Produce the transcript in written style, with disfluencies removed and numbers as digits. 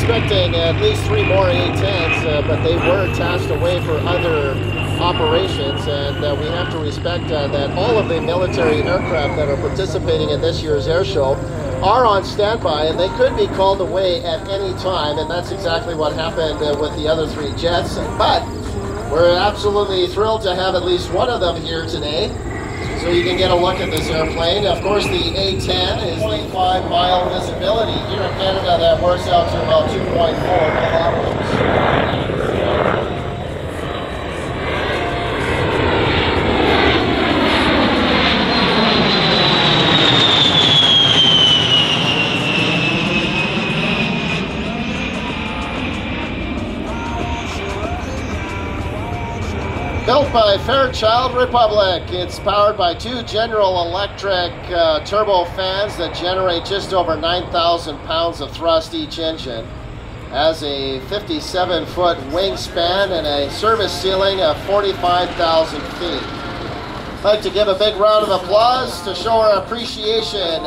expecting at least 3 more A-10s, but they were tasked away for other operations, and we have to respect that all of the military aircraft that are participating in this year's air show are on standby, and they could be called away at any time, and that's exactly what happened with the other 3 jets. But we're absolutely thrilled to have at least one of them here today, so you can get a look at this airplane. Of course, the A-10 is 25-mile visibility. Here in Canada, that works out to about 2.4 kilometers. Built by Fairchild Republic, it's powered by 2 General Electric turbo fans that generate just over 9,000 pounds of thrust each engine. Has a 57-foot wingspan and a service ceiling of 45,000 feet. I'd like to give a big round of applause to show our appreciation